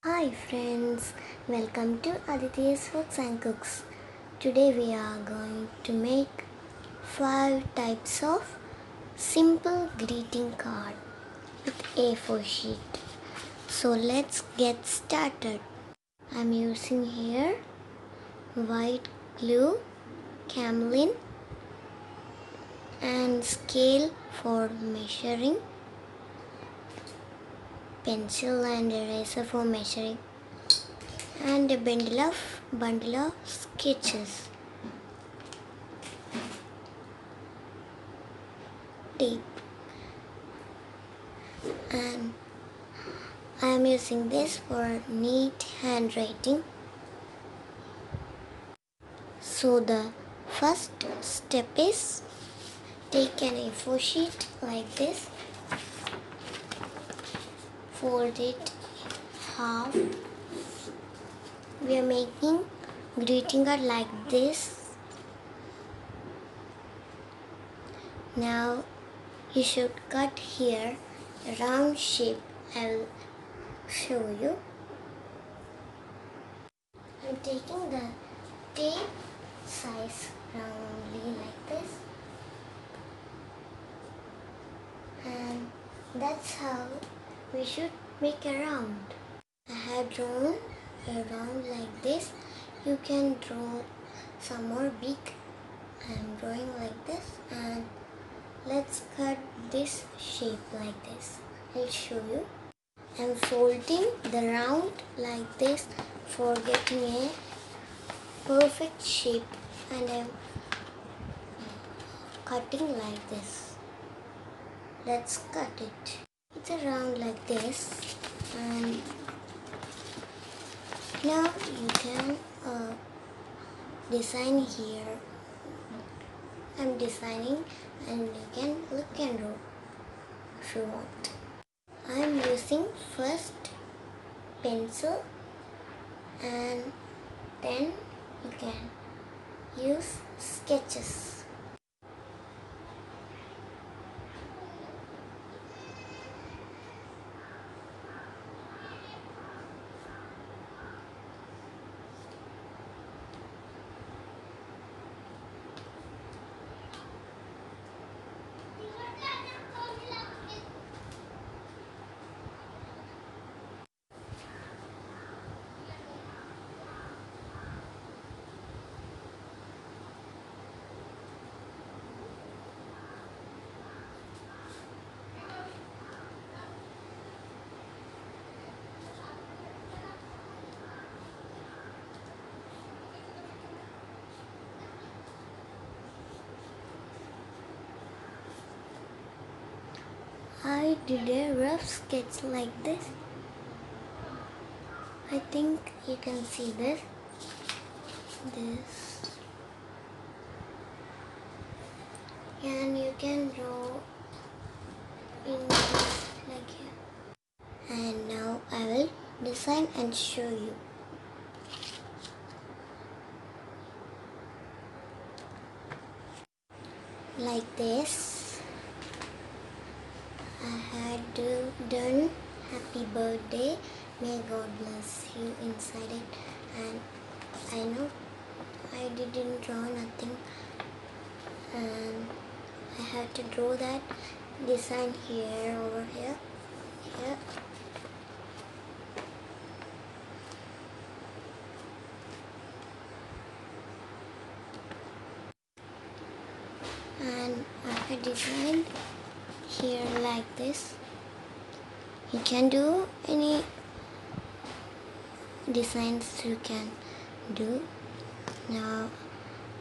Hi friends, welcome to Aditya's Foods and Cooks. Today we are going to make 5 types of simple greeting card with A4 sheet. So let's get started. I'm using here white glue, camelin and scale for measuring, pencil and eraser for measuring, and a bundle of sketches. Tape, and I am using this for neat handwriting. So the first step is take an A4 sheet like this, fold it half. We are making greeting card like this. Now you should cut here a round shape. I will show you. I'm taking the tape size roundly like this, and that's how we should make a round. I have drawn a round like this. You can draw some more big. I am drawing like this, and let's cut this shape like this. I'll show you. I'm folding the round like this for getting a perfect shape, and I'm cutting like this. Let's cut it. It's a round like this, and now you can design here. I'm designing, and you can look and draw if you want. I'm using first pencil, and then you can use sketches. I did a rough sketch like this. I think you can see this. And you can draw in this like here. And now I will design and show you. Like this. I had done happy birthday, may God bless you inside it, and I know I didn't draw nothing, and I had to draw that design here, over here, here. And I had designed here like this. You can do any designs you can do. Now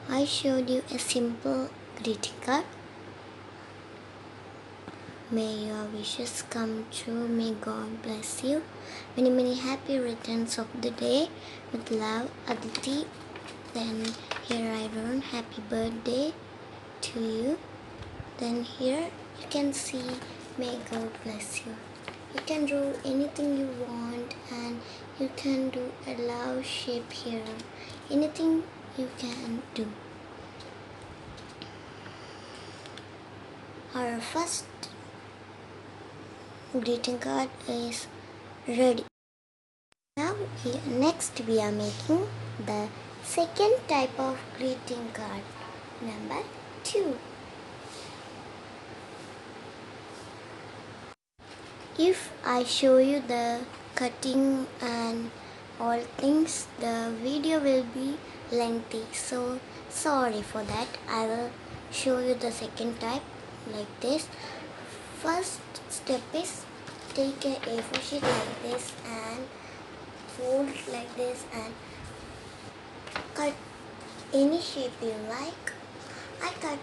I showed you a simple greeting card. May your wishes come true. May God bless you. Many happy returns of the day. With love, Aditi. Then here I wrote happy birthday to you. Then here you can see may God bless you. You can draw anything you want, and you can do a love shape here. Anything you can do. Our first greeting card is ready. Now next we are making the second type of greeting card, number 2. If I show you the cutting and all things, the video will be lengthy, so sorry for that. I will show you the second type like this. First step is take a A4 sheet like this and fold like this and cut any shape you like. I cut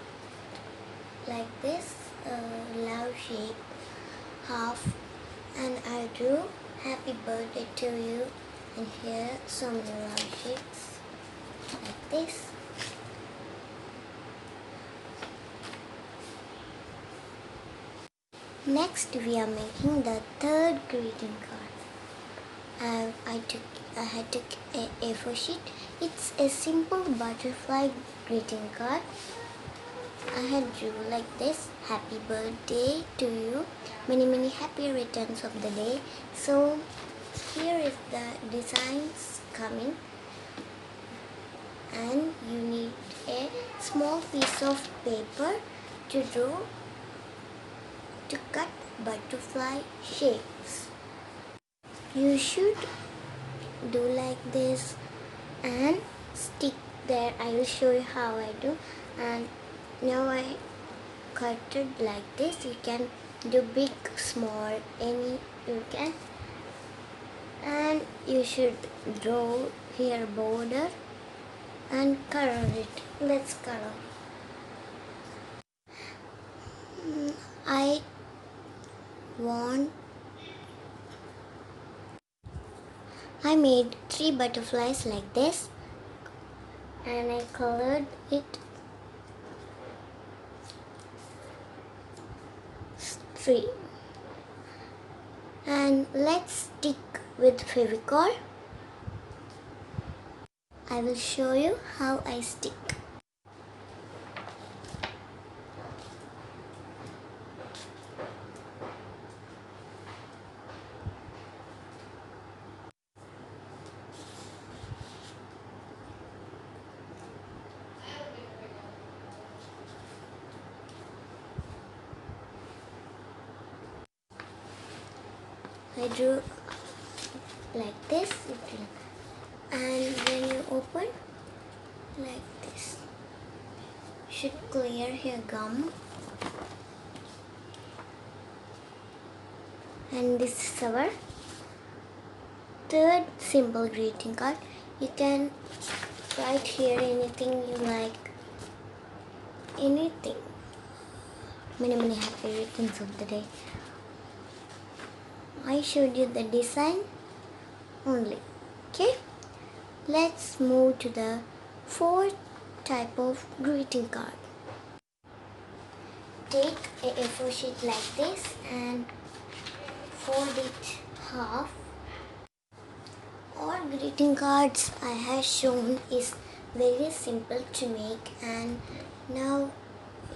like this love shape half, and I drew happy birthday to you, and here some love shapes like this. Next we are making the third greeting card. I had took a A4 sheet. It's a simple butterfly greeting card. I had drew like this, happy birthday to you, many happy returns of the day. So here is the designs coming, and you need a small piece of paper to cut butterfly shapes. You should do like this and stick there. I will show you how I do. And now I cut it like this. You can do big, small, any you can. And you should draw here border and color it. Let's color. I made 3 butterflies like this, and I colored it 3. And let's stick with Fevicol. I will show you how I stick. I drew like this, and when you open like this, should clear your gum. And this is our third simple greeting card. You can write here anything you like, anything. Many happy returns of the day. I showed you the design only. Okay, let's move to the fourth type of greeting card. Take a A4 sheet like this and fold it half. All greeting cards I have shown is very simple to make, and now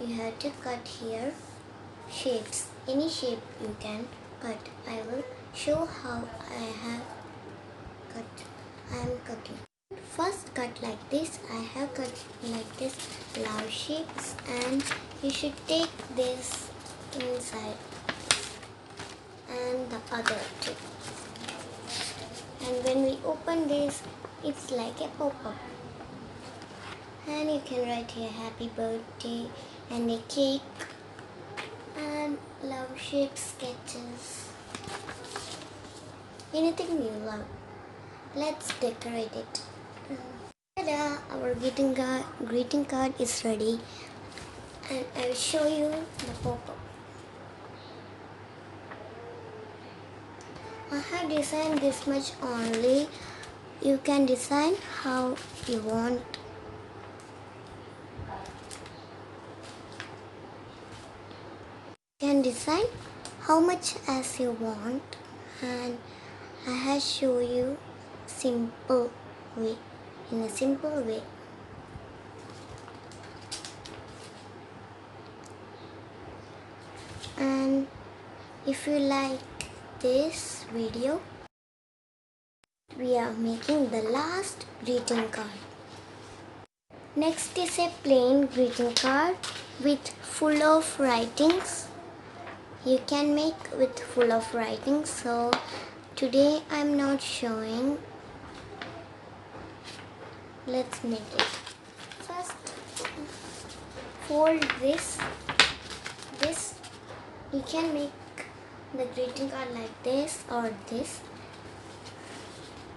you have to cut here shapes. Any shape you can cut. I will show how I am cutting. First cut like this. I have cut like this love shapes, and you should take this inside and the other too. And when we open this, it's like a pop-up. And you can write here happy birthday and a cake and love shape sketches. Anything you love. Let's decorate it. Ta-da! Our greeting card is ready, and I will show you the pop-up. I have designed this much only. You can design how you want. You can design how much as you want, and I have shown you simple way, in a simple way. And if you like this video, we are making the last greeting card. Next is a plain greeting card with full of writings. You can make with full of writings, so today I'm not showing. Let's make it. First, fold this. You can make the greeting card like this or this.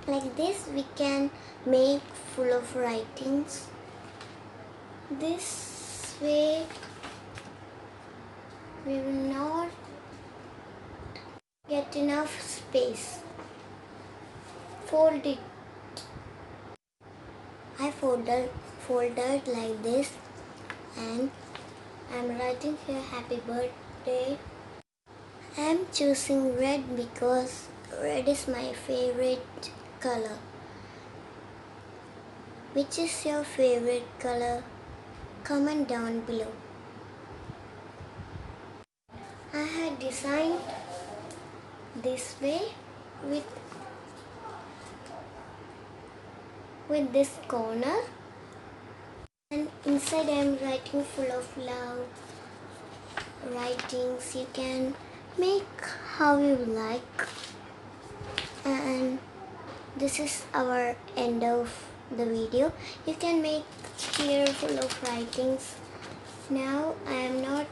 Like this we can make full of writings. This way we will not get enough space. Fold it. I folded like this, and I'm writing here happy birthday. I'm choosing red because red is my favorite color. Which is your favorite color? Comment down below. I had designed this way with this corner, and inside I am writing full of love writings. You can make how you like, and this is our end of the video. You can make here full of writings. Now I am not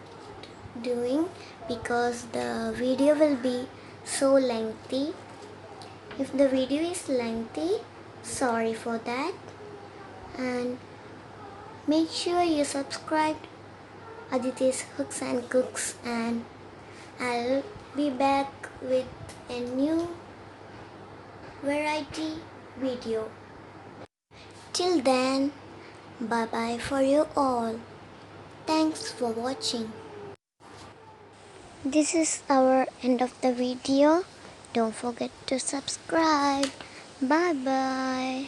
doing because the video will be so lengthy. If the video is lengthy, sorry for that, and make sure you subscribe Aditi's Hooks and Cooks, and I'll be back with a new variety video. Till then, bye bye for you all. Thanks for watching. This is our end of the video. Don't forget to subscribe. Bye bye.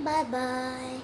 Bye bye.